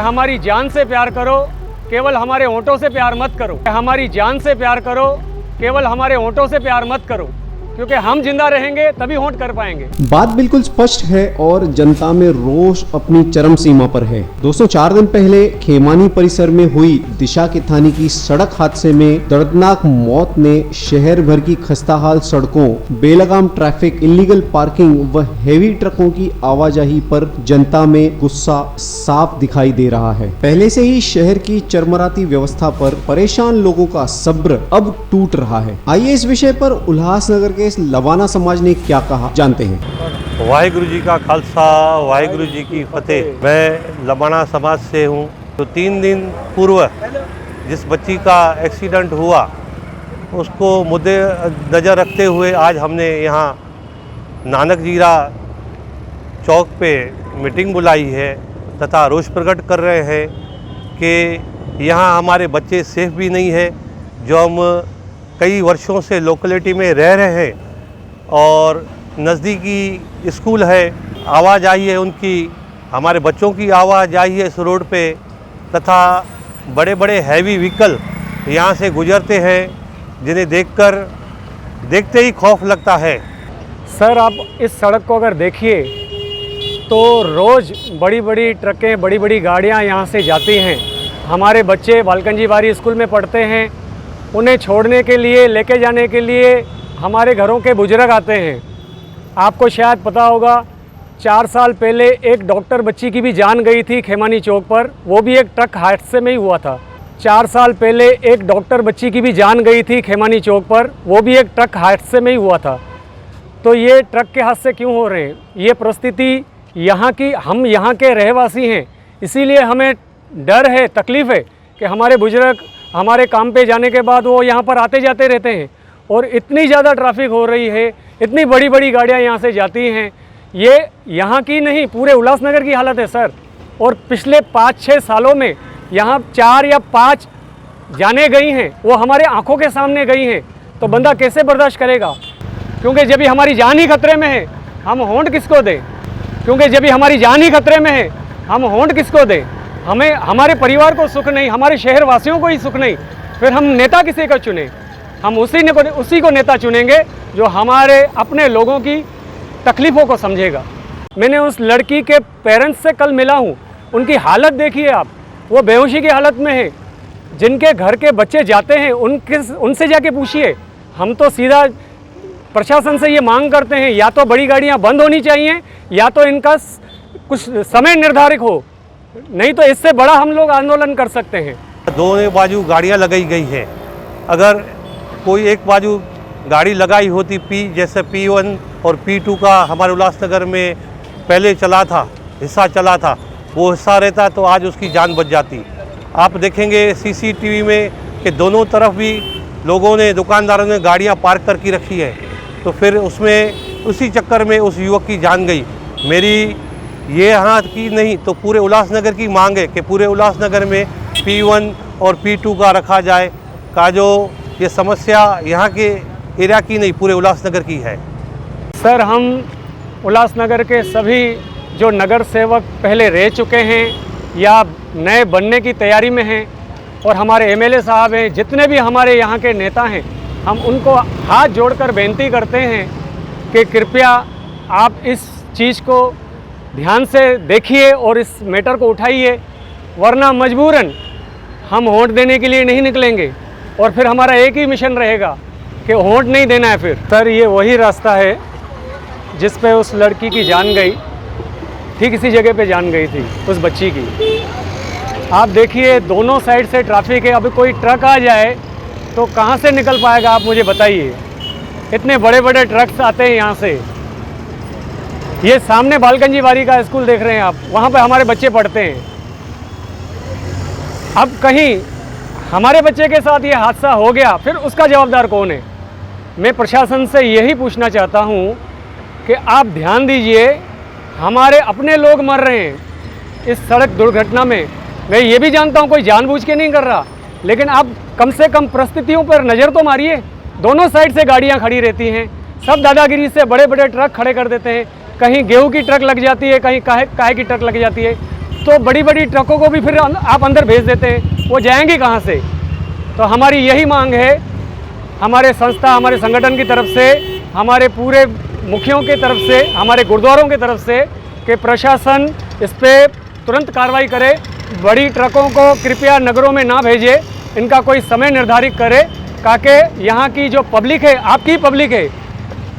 हमारी जान से प्यार करो, केवल हमारे होंठों से प्यार मत करो। हमारी जान से प्यार करो, केवल हमारे होंठों से प्यार मत करो, क्योंकि हम जिंदा रहेंगे तभी होंठ कर पाएंगे। बात बिल्कुल स्पष्ट है और जनता में रोष अपनी चरम सीमा पर है। दोस्तों, 4 दिन पहले खेमानी परिसर में हुई दिशा के थाने की सड़क हादसे में दर्दनाक मौत ने शहर भर की खस्ताहाल सड़कों, बेलगाम ट्रैफिक, इलीगल पार्किंग व हेवी ट्रकों की आवाजाही पर जनता में गुस्सा साफ दिखाई दे रहा है। पहले से ही शहर की चरमराती व्यवस्था पर परेशान लोगों का सब्र अब टूट रहा है। आइए इस विषय पर उल्लासनगर के इस लवाना समाज ने क्या कहा, जानते हैं। वाहिगुरु जी का खालसा, वाहिगुरु जी की फतेह। मैं लवाना समाज से हूँ। तो 3 दिन पूर्व जिस बच्ची का एक्सीडेंट हुआ उसको मुद्दे नज़र रखते हुए आज हमने यहाँ नानक जीरा चौक पे मीटिंग बुलाई है तथा रोष प्रकट कर रहे हैं कि यहाँ हमारे बच्चे सेफ भी नहीं है। जो हम कई वर्षों से लोकेलिटी में रह रहे हैं और नज़दीकी स्कूल है, आवाजाही है उनकी, हमारे बच्चों की आवाजाही है इस रोड पे, तथा बड़े बड़े हैवी व्हीकल यहाँ से गुजरते हैं जिन्हें देखते ही खौफ लगता है। सर, आप इस सड़क को अगर देखिए तो रोज़ बड़ी बड़ी ट्रकें, बड़ी बड़ी गाड़ियाँ यहाँ से जाती हैं। हमारे बच्चे बालकंजी बारी स्कूल में पढ़ते हैं, उन्हें छोड़ने के लिए, लेके जाने के लिए हमारे घरों के बुजुर्ग आते हैं। आपको शायद पता होगा 4 साल पहले एक डॉक्टर बच्ची की भी जान गई थी खेमानी चौक पर, वो भी एक ट्रक हादसे में ही हुआ था। 4 साल पहले एक डॉक्टर बच्ची की भी जान गई थी खेमानी चौक पर, वो भी एक ट्रक हादसे में ही हुआ था। तो ये ट्रक के हादसे क्यों हो रहे हैं? ये परिस्थिति यहाँ की, हम यहाँ के रहवासी हैं, इसीलिए हमें डर है, तकलीफ़ है कि हमारे बुजुर्ग हमारे काम पे जाने के बाद वो यहाँ पर आते जाते रहते हैं और इतनी ज़्यादा ट्रैफिक हो रही है, इतनी बड़ी बड़ी गाड़ियाँ यहाँ से जाती हैं। ये यहाँ की नहीं, पूरे उल्लासनगर की हालत है सर। और पिछले 5-6 सालों में यहाँ 4 या 5 जाने गई हैं, वो हमारे आंखों के सामने गई हैं। तो बंदा कैसे बर्दाश्त करेगा? क्योंकि जब भी हमारी जान ही खतरे में है, हम होंठ किसको दें? क्योंकि जब भी हमारी जान ही खतरे में है, हम होंठ किसको दें? हमें, हमारे परिवार को सुख नहीं, हमारे शहर वासियों को ही सुख नहीं, फिर हम नेता किसी का चुने? हम उसी को नेता चुनेंगे जो हमारे अपने लोगों की तकलीफ़ों को समझेगा। मैंने उस लड़की के पेरेंट्स से कल मिला हूँ, उनकी हालत देखिए आप, वो बेहोशी की हालत में है। जिनके घर के बच्चे जाते हैं उनसे जाके पूछिए। हम तो सीधा प्रशासन से ये मांग करते हैं, या तो बड़ी गाड़ियाँ बंद होनी चाहिए, या तो इनका कुछ समय निर्धारित हो, नहीं तो इससे बड़ा हम लोग आंदोलन कर सकते हैं। दोनों बाजू गाड़ियां लगाई गई हैं। अगर कोई एक बाजू गाड़ी लगाई होती, जैसे P1 और P2 का हमारे उल्लासनगर में पहले चला था, हिस्सा चला था, वो हिस्सा रहता तो आज उसकी जान बच जाती। आप देखेंगे CCTV में कि दोनों तरफ भी लोगों ने, दुकानदारों ने गाड़ियां पार्क करके रखी है, तो फिर उसमें उसी चक्कर में उस युवक की जान गई। मेरी ये यहाँ की नहीं तो पूरे उल्लासनगर की मांग है कि पूरे उल्लासनगर में P1 और P2 का रखा जाए। का जो ये समस्या यहाँ के एरिया की नहीं, पूरे उल्लासनगर की है। सर, हम उल्लासनगर के सभी जो नगर सेवक पहले रह चुके हैं या नए बनने की तैयारी में हैं, और हमारे MLA साहब हैं, जितने भी हमारे यहाँ के नेता हैं, हम उनको हाथ जोड़कर बेनती करते हैं कि कृपया आप इस चीज़ को ध्यान से देखिए और इस मैटर को उठाइए, वरना मजबूरन हम वोट देने के लिए नहीं निकलेंगे और फिर हमारा एक ही मिशन रहेगा कि वोट नहीं देना है फिर। सर, ये वही रास्ता है जिस पे उस लड़की की जान गई, ठीक इसी जगह पे जान गई थी उस बच्ची की। आप देखिए दोनों साइड से ट्रैफिक है, अभी कोई ट्रक आ जाए तो कहाँ से निकल पाएगा आप मुझे बताइए। इतने बड़े बड़े ट्रक्स आते हैं यहाँ से। ये सामने बालकंजी बारी का स्कूल देख रहे हैं आप, वहाँ पे हमारे बच्चे पढ़ते हैं। अब कहीं हमारे बच्चे के साथ ये हादसा हो गया, फिर उसका जवाबदार कौन है? मैं प्रशासन से यही पूछना चाहता हूँ कि आप ध्यान दीजिए, हमारे अपने लोग मर रहे हैं इस सड़क दुर्घटना में। मैं ये भी जानता हूँ कोई जानबूझ के नहीं कर रहा, लेकिन आप कम से कम परिस्थितियों पर नज़र तो मारिए। दोनों साइड से गाड़ियाँ खड़ी रहती हैं, सब दादागिरी से बड़े बड़े ट्रक खड़े कर देते हैं। कहीं गेहूं की ट्रक लग जाती है, कहीं काहे की ट्रक लग जाती है। तो बड़ी बड़ी ट्रकों को भी फिर आप अंदर भेज देते हैं, वो जाएंगी कहाँ से। तो हमारी यही मांग है हमारे संस्था, हमारे संगठन की तरफ से, हमारे पूरे मुखियों की तरफ से, हमारे गुरुद्वारों की तरफ से कि प्रशासन इस पर तुरंत कार्रवाई करे। बड़ी ट्रकों को कृपया नगरों में ना भेजे, इनका कोई समय निर्धारित करे ताकि यहाँ की जो पब्लिक है, आपकी पब्लिक है,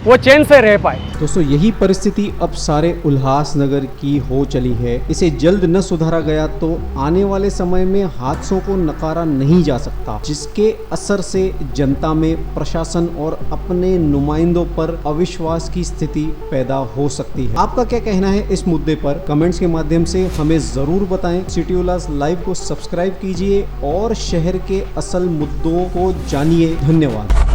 वो चैन से रह पाए। दोस्तों यही परिस्थिति अब सारे उल्लासनगर की हो चली है। इसे जल्द न सुधारा गया तो आने वाले समय में हादसों को नकारा नहीं जा सकता, जिसके असर से जनता में प्रशासन और अपने नुमाइंदों पर अविश्वास की स्थिति पैदा हो सकती है। आपका क्या कहना है इस मुद्दे पर? कमेंट्स के माध्यम से हमें जरूर बताएं। सिटी उल्लास लाइव को सब्सक्राइब कीजिए और शहर के असल मुद्दों को जानिए। धन्यवाद।